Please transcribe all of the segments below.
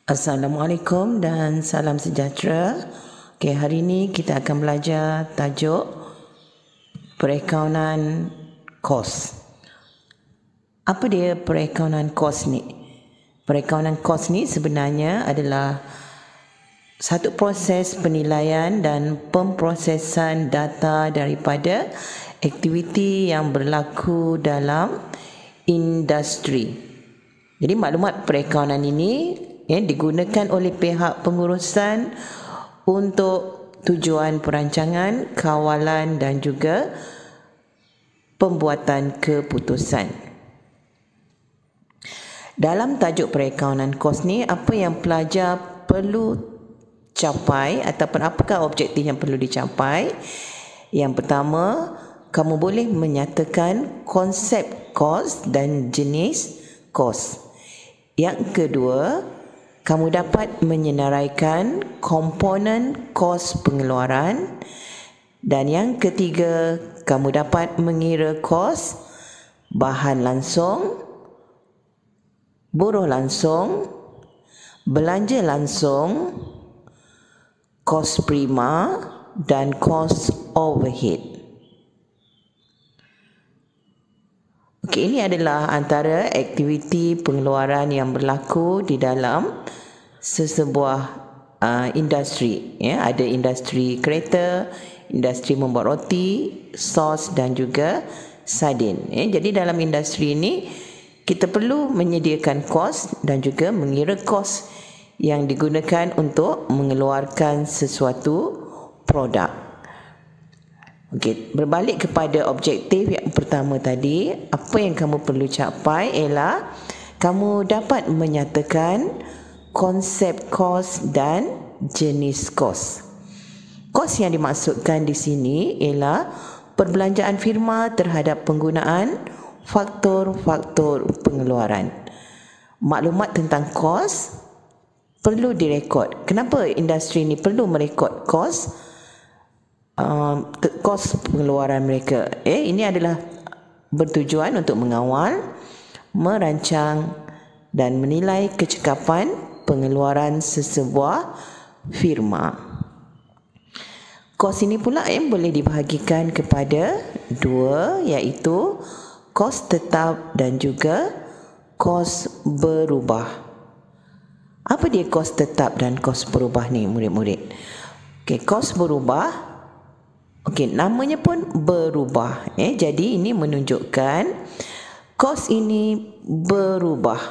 Assalamualaikum dan salam sejahtera. Okey, hari ini kita akan belajar tajuk perakaunan kos. Apa dia perakaunan kos ni? Perakaunan kos ni sebenarnya adalah satu proses penilaian dan pemprosesan data daripada aktiviti yang berlaku dalam industri. Jadi maklumat perakaunan ini digunakan oleh pihak pengurusan untuk tujuan perancangan, kawalan dan juga pembuatan keputusan. Dalam tajuk perakaunan kos ni, apa yang pelajar perlu capai ataupun apakah objektif yang perlu dicapai? Yang pertama, kamu boleh menyatakan konsep kos dan jenis kos. Yang kedua, kamu dapat menyenaraikan komponen kos pengeluaran. Dan yang ketiga, kamu dapat mengira kos bahan langsung, buruh langsung, belanja langsung, kos prima dan kos overhead. Okey, ini adalah antara aktiviti pengeluaran yang berlaku di dalam sesebuah industri. Ada industri kereta, industri membuat roti, sos dan juga sardin. Jadi dalam industri ini kita perlu menyediakan kos dan juga mengira kos yang digunakan untuk mengeluarkan sesuatu produk. Okey, berbalik kepada objektif yang pertama tadi, apa yang kamu perlu capai ialah kamu dapat menyatakan konsep kos dan jenis kos. Kos yang dimaksudkan di sini ialah perbelanjaan firma terhadap penggunaan faktor-faktor pengeluaran. Maklumat tentang kos perlu direkod. Kenapa industri ini perlu merekod kos? Kos pengeluaran mereka. Ini adalah bertujuan untuk mengawal, merancang dan menilai kecekapan pengeluaran sesebuah firma. Kos ini pula boleh dibahagikan kepada dua, iaitu kos tetap dan juga kos berubah. Apa dia kos tetap dan kos berubah ni, murid-murid? Okey, kos berubah, namanya pun berubah. Jadi ini menunjukkan kos ini berubah,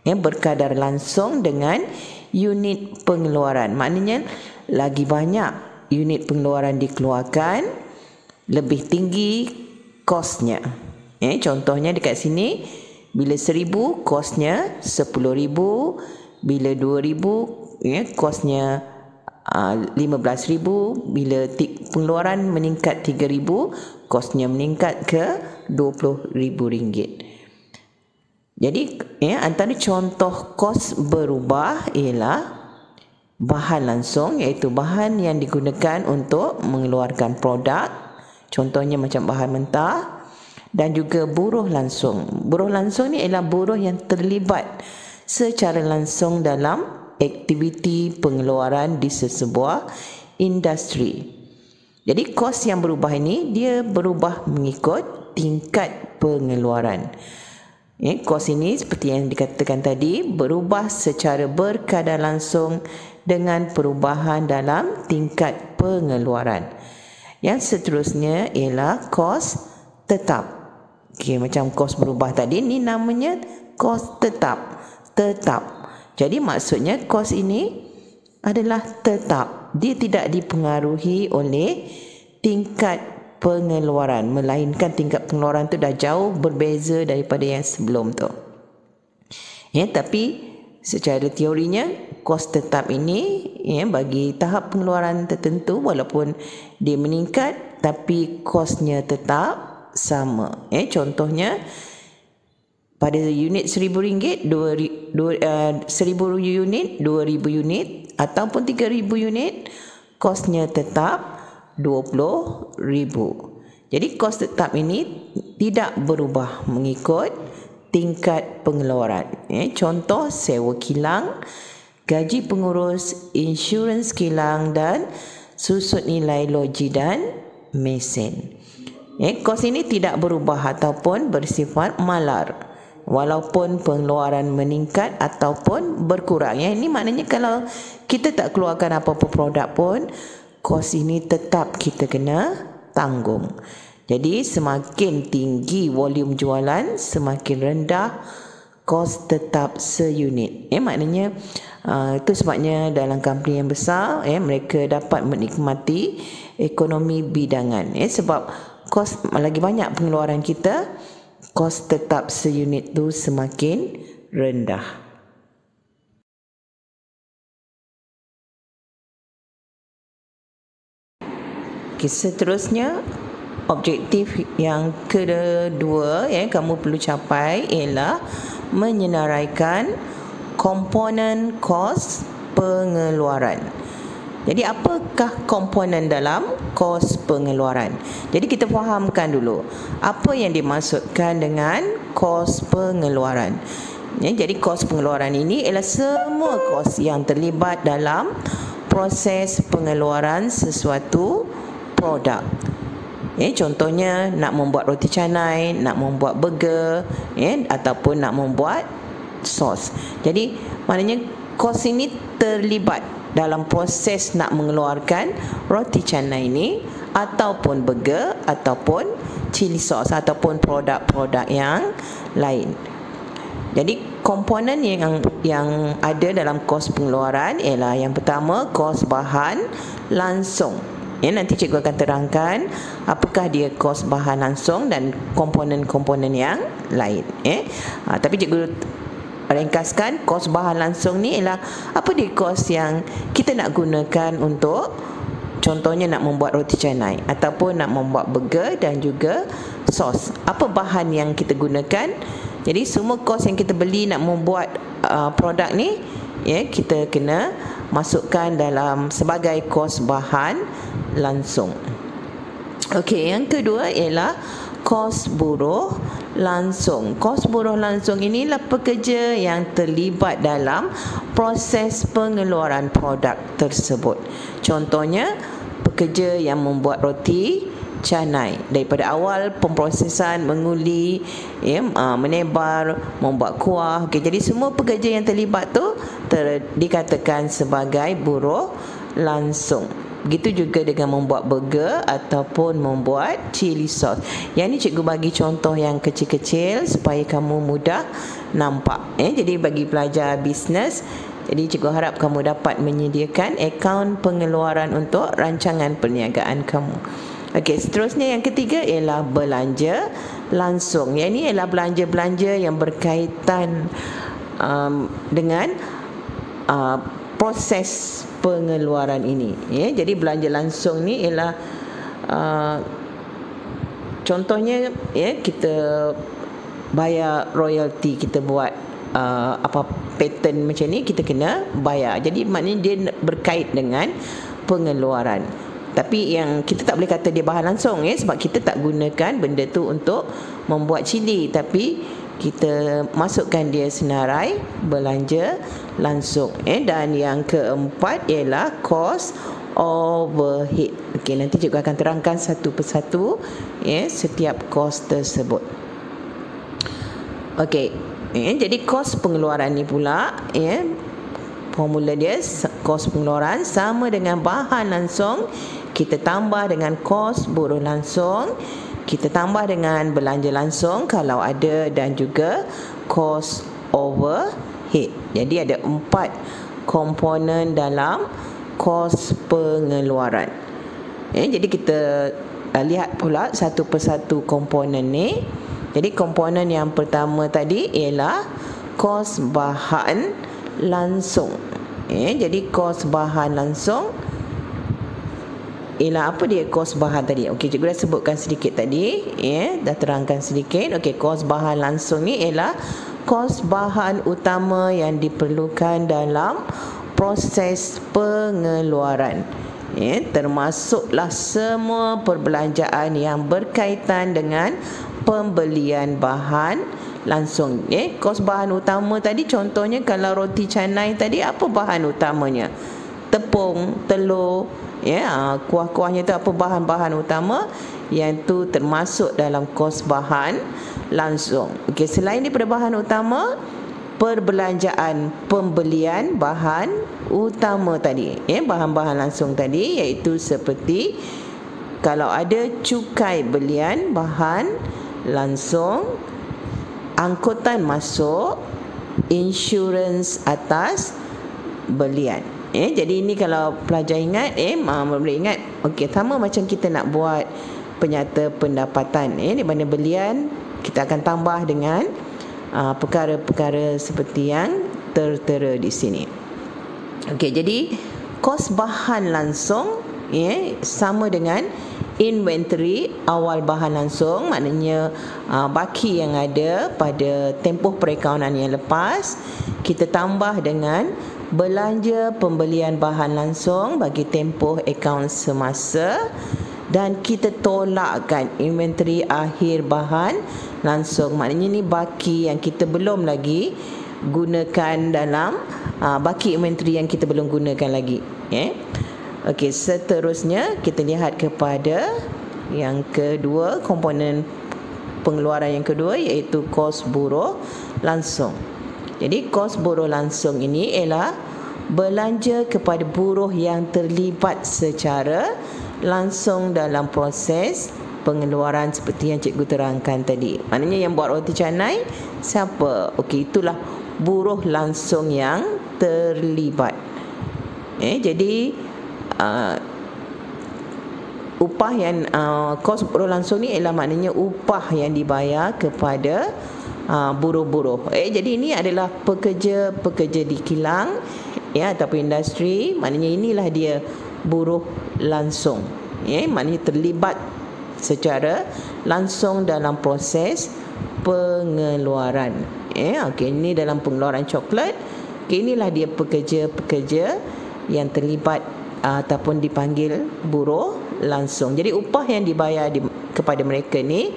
berkadar langsung dengan unit pengeluaran. Maknanya lagi banyak unit pengeluaran dikeluarkan, lebih tinggi kosnya. Contohnya dekat sini, bila 1,000 kosnya 10,000, bila 2,000 kosnya 15,000, bila pengeluaran meningkat 3,000, kosnya meningkat ke RM20,000. Jadi antara contoh kos berubah ialah bahan langsung, iaitu bahan yang digunakan untuk mengeluarkan produk, contohnya macam bahan mentah, dan juga buruh langsung. Buruh langsung ni ialah buruh yang terlibat secara langsung dalam aktiviti pengeluaran di sesebuah industri. Jadi kos yang berubah ini, dia berubah mengikut tingkat pengeluaran. Kos ini seperti yang dikatakan tadi, berubah secara berkadar langsung dengan perubahan dalam tingkat pengeluaran. Yang seterusnya ialah kos tetap. Macam kos berubah tadi, ni namanya kos tetap. Jadi maksudnya kos ini adalah tetap. Dia tidak dipengaruhi oleh tingkat pengeluaran, melainkan tingkat pengeluaran tu dah jauh berbeza daripada yang sebelum tu. Tapi secara teorinya kos tetap ini bagi tahap pengeluaran tertentu, walaupun dia meningkat tapi kosnya tetap sama. Contohnya pada unit RM1,000, 1,000 unit, 2,000 unit ataupun 3,000 unit, kosnya tetap RM20,000. Jadi kos tetap ini tidak berubah mengikut tingkat pengeluaran. Contoh sewa kilang, gaji pengurus, insurans kilang dan susut nilai loji dan mesin. Kos ini tidak berubah ataupun bersifat malar walaupun pengeluaran meningkat ataupun berkurang. Ini maknanya kalau kita tak keluarkan apa-apa produk pun, kos ini tetap kita kena tanggung. Jadi semakin tinggi volume jualan, semakin rendah kos tetap seunit. Maknanya itu sebabnya dalam company yang besar mereka dapat menikmati ekonomi bidangan. Sebab kos lagi banyak pengeluaran kita, kos tetap seunit tu semakin rendah. Seterusnya, objektif yang kedua kamu perlu capai ialah menyenaraikan komponen kos pengeluaran. Jadi apakah komponen dalam kos pengeluaran? Jadi kita fahamkan dulu apa yang dimaksudkan dengan kos pengeluaran. Jadi kos pengeluaran ini ialah semua kos yang terlibat dalam proses pengeluaran sesuatu produk. Contohnya nak membuat roti canai, nak membuat burger, ataupun nak membuat sos. Jadi maknanya kos ini terlibat dalam proses nak mengeluarkan roti canai ini ataupun burger ataupun chili sauce ataupun produk-produk yang lain. Jadi komponen yang ada dalam kos pengeluaran ialah yang pertama kos bahan langsung. Nanti cikgu akan terangkan apakah dia kos bahan langsung dan komponen-komponen yang lain. Tapi cikgu ringkaskan, kos bahan langsung ni ialah apa dia kos yang kita nak gunakan untuk contohnya nak membuat roti canai ataupun nak membuat burger dan juga sos. Apa bahan yang kita gunakan? Jadi semua kos yang kita beli nak membuat produk ni kita kena masukkan dalam sebagai kos bahan langsung. Okey, yang kedua ialah kos buruh langsung. Kos buruh langsung inilah pekerja yang terlibat dalam proses pengeluaran produk tersebut. Contohnya pekerja yang membuat roti canai daripada awal pemprosesan, menguli, menebar, membuat kuah. Jadi semua pekerja yang terlibat tu dikatakan sebagai buruh langsung. Begitu juga dengan membuat burger ataupun membuat chili sauce. Yang ni cikgu bagi contoh yang kecil-kecil supaya kamu mudah nampak. Jadi bagi pelajar bisnes, jadi cikgu harap kamu dapat menyediakan akaun pengeluaran untuk rancangan perniagaan kamu. Okey, seterusnya yang ketiga ialah belanja langsung. Yang ini ialah belanja-belanja yang berkaitan dengan proses pengeluaran ini. Jadi belanja langsung ni ialah contohnya kita bayar royalty, kita buat apa patent macam ni kita kena bayar. Jadi maknanya dia berkait dengan pengeluaran. Tapi yang kita tak boleh kata dia bahan langsung sebab kita tak gunakan benda tu untuk membuat cili, tapi kita masukkan dia senarai belanja langsung. Dan yang keempat ialah kos overhead. Okey, nanti cikgu akan terangkan satu persatu setiap kos tersebut. Okey, jadi kos pengeluaran ni pula formula dia kos pengeluaran sama dengan bahan langsung kita tambah dengan kos buruh langsung, kita tambah dengan belanja langsung kalau ada, dan juga kos overhead. Jadi ada 4 komponen dalam kos pengeluaran. Jadi kita lihat pula satu persatu komponen ni. Jadi komponen yang pertama tadi ialah kos bahan langsung. Jadi kos bahan langsung ialah apa dia kos bahan tadi? Okey, cikgu dah sebutkan sedikit tadi, dah terangkan sedikit. Okey, kos bahan langsung ni ialah kos bahan utama yang diperlukan dalam proses pengeluaran. Termasuklah semua perbelanjaan yang berkaitan dengan pembelian bahan langsung. Kos bahan utama tadi, contohnya kalau roti canai tadi, apa bahan utamanya? Tepung, telur, kuah-kuahnya tu apa bahan-bahan utama yang tu termasuk dalam kos bahan langsung. Okey, selain daripada bahan utama, perbelanjaan pembelian bahan utama tadi, bahan-bahan langsung tadi, iaitu seperti kalau ada cukai belian bahan langsung, angkutan masuk, insurans atas belian. Jadi ini kalau pelajar ingat, boleh ingat, okey, sama macam kita nak buat penyata pendapatan, di mana belian kita akan tambah dengan perkara-perkara seperti yang tertera di sini. Okey, jadi kos bahan langsung sama dengan inventory awal bahan langsung, maknanya baki yang ada pada tempoh perakaunan yang lepas, kita tambah dengan belanja pembelian bahan langsung bagi tempoh akaun semasa, dan kita tolakkan inventory akhir bahan langsung, maknanya ni baki yang kita belum lagi gunakan dalam baki inventory yang kita belum gunakan lagi. Okey, seterusnya kita lihat kepada yang kedua, komponen pengeluaran yang kedua, iaitu kos buruh langsung. Jadi kos buruh langsung ini ialah belanja kepada buruh yang terlibat secara langsung dalam proses pengeluaran seperti yang cikgu terangkan tadi. Maknanya yang buat roti canai siapa? Okey, itulah buruh langsung yang terlibat. Jadi upah yang kos buruh langsung ni ialah maknanya upah yang dibayar kepada buruh-buruh. Jadi ini adalah pekerja-pekerja di kilang ataupun industri, maknanya inilah dia buruh langsung. Maknanya terlibat secara langsung dalam proses pengeluaran. Okey, ini dalam pengeluaran coklat. Inilah dia pekerja-pekerja yang terlibat ataupun dipanggil buruh langsung. Jadi upah yang dibayar kepada mereka ni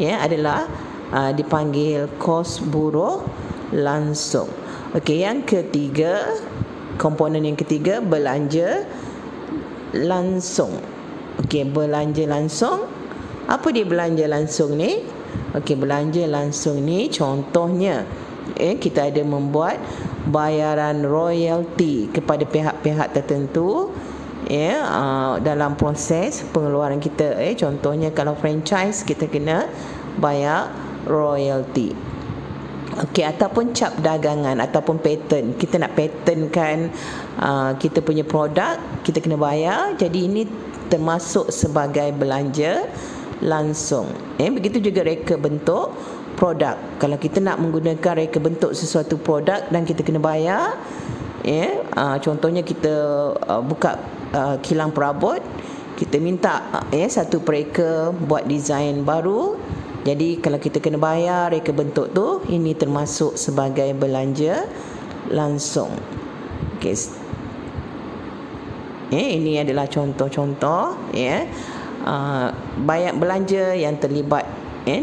adalah dipanggil kos buruh langsung. Okey, yang ketiga, komponen yang ketiga, belanja langsung. Okey, belanja langsung. Apa dia belanja langsung ni? Okey, belanja langsung ni contohnya kita ada membuat bayaran royalty kepada pihak-pihak tertentu dalam proses pengeluaran kita. Contohnya kalau franchise, kita kena bayar royalty. Okey, ataupun cap dagangan ataupun patent, kita nak patentkan kita punya produk, kita kena bayar. Jadi ini termasuk sebagai belanja langsung. Begitu juga reka bentuk produk. Kalau kita nak menggunakan reka bentuk sesuatu produk dan kita kena bayar, contohnya kita buka kilang perabot, kita minta satu pereka buat desain baru. Jadi kalau kita kena bayar reka bentuk tu, ini termasuk sebagai belanja langsung. Okey. Ini adalah contoh-contoh bayar belanja yang terlibat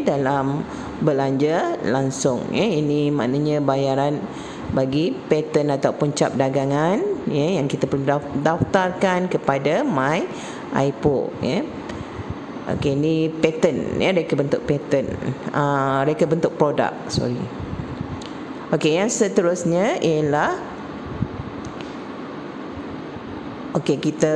dalam belanja langsung. Ini maknanya bayaran bagi patent ataupun cap dagangan yang kita perlu daftarkan kepada MyIPO. Okey, ni patent, reka bentuk patent, reka bentuk produk, Okey, yang seterusnya ialah kita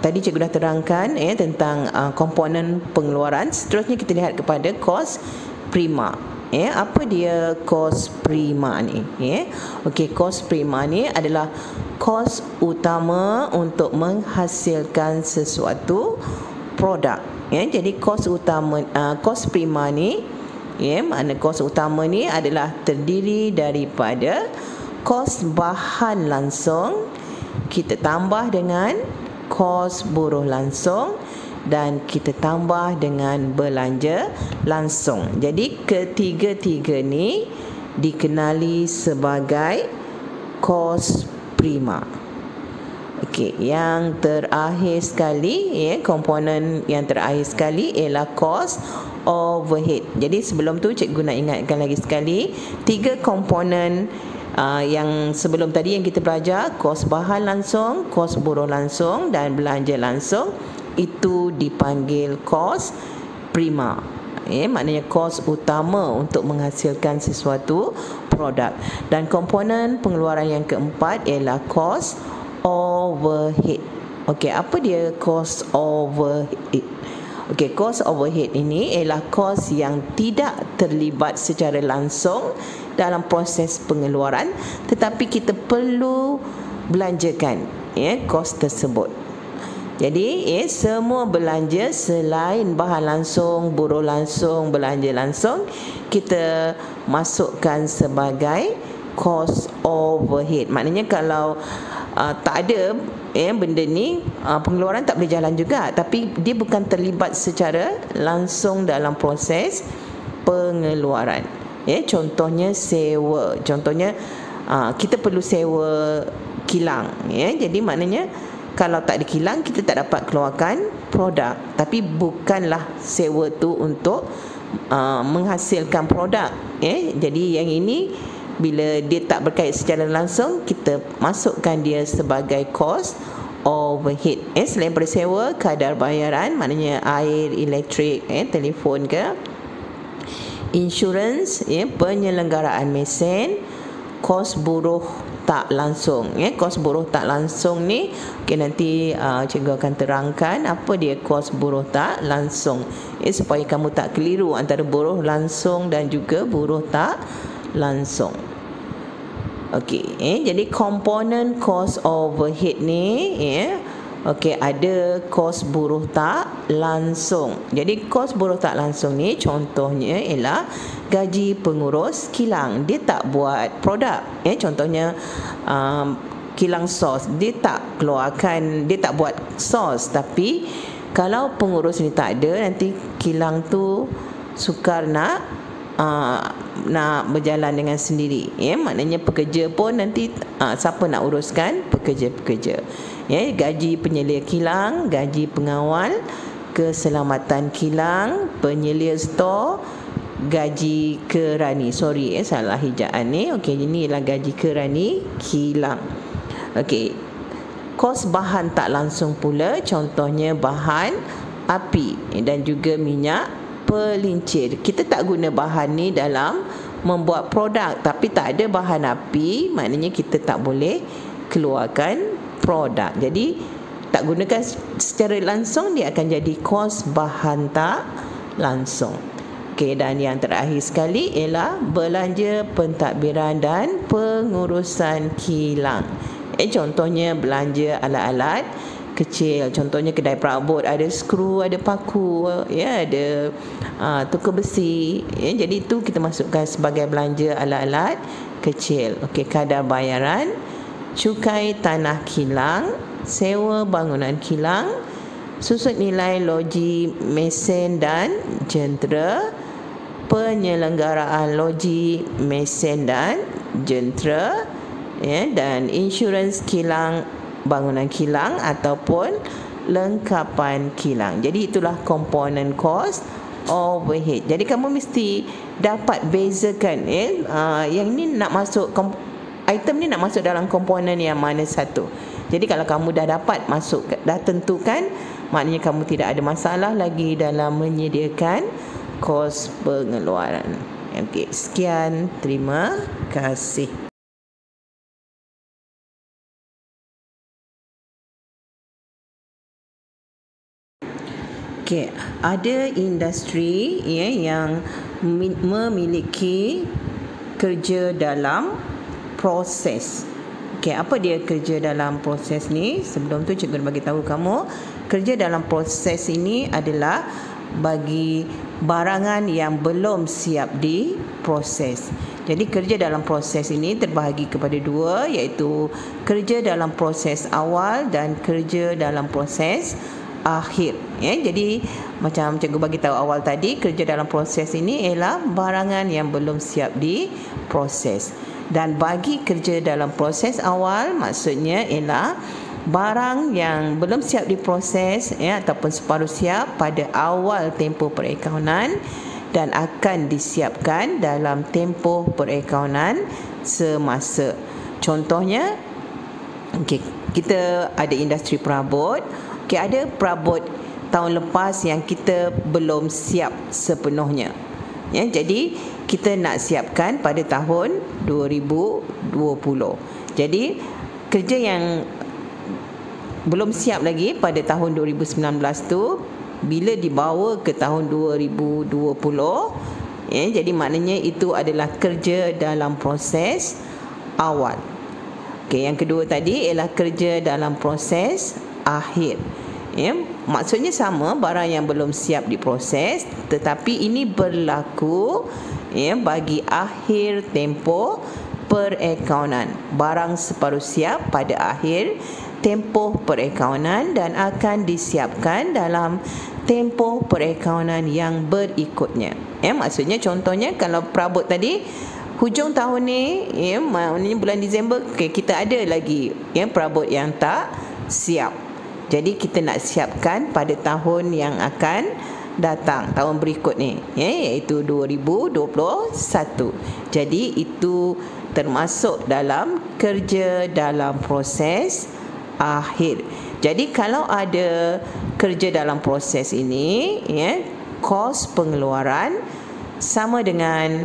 tadi cikgu dah terangkan tentang komponen pengeluaran. Seterusnya kita lihat kepada kos prima. Apa dia kos prima ni? Okey, kos prima ni adalah kos utama untuk menghasilkan sesuatu produk. Jadi kos utama, kos prima ni, makna kos utama ni adalah terdiri daripada kos bahan langsung, kita tambah dengan kos buruh langsung, dan kita tambah dengan belanja langsung. Jadi ketiga-tiga ni dikenali sebagai kos prima. Okey, yang terakhir sekali, komponen yang terakhir sekali ialah cost overhead. Jadi sebelum tu cikgu nak ingatkan lagi sekali, 3 komponen yang sebelum tadi yang kita belajar, kos bahan langsung, kos buruh langsung dan belanja langsung, itu dipanggil kos prima. Maknanya kos utama untuk menghasilkan sesuatu produk. Dan komponen pengeluaran yang keempat ialah kos overhead. Okey, apa dia kos overhead? Okey, kos overhead ini ialah kos yang tidak terlibat secara langsung dalam proses pengeluaran, tetapi kita perlu belanjakan kos tersebut. Jadi semua belanja selain bahan langsung, buruh langsung, belanja langsung, kita masukkan sebagai cost overhead. Maknanya kalau tak ada benda ni, pengeluaran tak boleh jalan juga, tapi dia bukan terlibat secara langsung dalam proses pengeluaran. Contohnya sewa. Contohnya kita perlu sewa kilang. Jadi maknanya kalau tak ada kilang, kita tak dapat keluarkan produk. Tapi bukanlah sewa tu untuk menghasilkan produk. Jadi yang ini, bila dia tak berkait secara langsung, kita masukkan dia sebagai cost overhead. Selain daripada sewa, kadar bayaran, maknanya air, elektrik, telefon ke, insurans, penyelenggaraan mesin, kos buruh tak langsung. Kos buruh tak langsung ni, nanti cikgu akan terangkan apa dia kos buruh tak langsung, supaya kamu tak keliru antara buruh langsung dan juga buruh tak langsung. Okey, jadi komponen kos overhead ni, ada kos buruh tak langsung. Jadi kos buruh tak langsung ni contohnya ialah gaji pengurus kilang. Dia tak buat produk. Contohnya kilang sos, dia tak keluarkan, dia tak buat sos. Tapi kalau pengurus ni tak ada, nanti kilang tu sukar nak berjalan dengan sendiri. Maknanya pekerja pun nanti siapa nak uruskan pekerja-pekerja. Gaji penyelia kilang, gaji pengawal, keselamatan kilang, penyelia stor, gaji kerani. Salah hijaan ni. Okey, ini ialah gaji kerani kilang. Okey, kos bahan tak langsung pula, contohnya bahan api dan juga minyak pelincir. Kita tak guna bahan ni dalam membuat produk, tapi tak ada bahan api, maknanya kita tak boleh keluarkan produk. Jadi tak gunakan secara langsung, dia akan jadi kos bahan tak langsung. Okey, dan yang terakhir sekali ialah belanja pentadbiran dan pengurusan kilang. Contohnya belanja alat-alat kecil, contohnya kedai perabot, ada skru, ada paku, ada tukar besi. Jadi itu kita masukkan sebagai belanja alat-alat kecil. Okey, kadar bayaran, cukai tanah kilang, sewa bangunan kilang, susut nilai loji mesin dan jentera, penyelenggaraan loji mesin dan jentera, dan insurans kilang, bangunan kilang ataupun lengkapan kilang. Jadi itulah komponen cost overhead. Jadi kamu mesti dapat bezakan yang ini nak masuk item ni nak masuk dalam komponen yang mana satu. Jadi kalau kamu dah dapat masuk, dah tentukan, maknanya kamu tidak ada masalah lagi dalam menyediakan kos pengeluaran. Okey, sekian, terima kasih. Okey, ada industri yang memiliki kerja dalam proses. Okey, apa dia kerja dalam proses ni? Sebelum tu cikgu bagi tahu kamu, kerja dalam proses ini adalah bagi barangan yang belum siap diproses. Jadi kerja dalam proses ini terbahagi kepada dua, iaitu kerja dalam proses awal dan kerja dalam proses akhir. Jadi macam cikgu bagi tahu awal tadi, kerja dalam proses ini ialah barangan yang belum siap diproses. Dan bagi kerja dalam proses awal, maksudnya ialah barang yang belum siap diproses ataupun separuh siap pada awal tempoh perakaunan dan akan disiapkan dalam tempoh perakaunan semasa. Contohnya, kita ada industri perabot. Ada perabot tahun lepas yang kita belum siap sepenuhnya. Jadi kita nak siapkan pada tahun 2020. Jadi kerja yang belum siap lagi pada tahun 2019 tu, bila dibawa ke tahun 2020, jadi maknanya itu adalah kerja dalam proses awal. Yang kedua tadi ialah kerja dalam proses akhir. Maksudnya sama, barang yang belum siap diproses, tetapi ini berlaku bagi akhir tempoh perakaunan. Barang separuh siap pada akhir tempoh perakaunan dan akan disiapkan dalam tempoh perakaunan yang berikutnya. Maksudnya contohnya kalau perabot tadi hujung tahun ni, maknanya bulan Disember, kita ada lagi perabot yang tak siap. Jadi kita nak siapkan pada tahun yang akan datang, tahun berikut ni, iaitu 2021. Jadi itu termasuk dalam kerja dalam proses akhir. Jadi kalau ada kerja dalam proses ini, kos pengeluaran sama dengan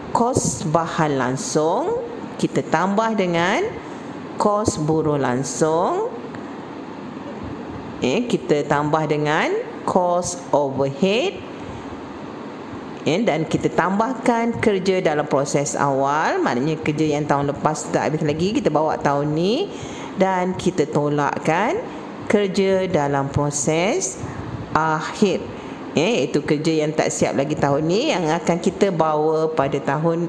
kos bahan langsung, kita tambah dengan kos buruh langsung, kita tambah dengan kos overhead, dan kita tambahkan kerja dalam proses awal, maknanya kerja yang tahun lepas tak habis lagi, kita bawa tahun ni, dan kita tolakkan kerja dalam proses akhir, iaitu kerja yang tak siap lagi tahun ni yang akan kita bawa pada tahun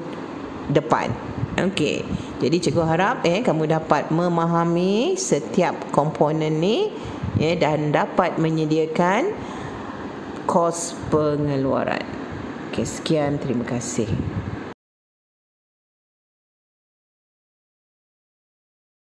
depan. Okey. Jadi cikgu harap kamu dapat memahami setiap komponen ni, dan dapat menyediakan kos pengeluaran. Okey, sekian, terima kasih.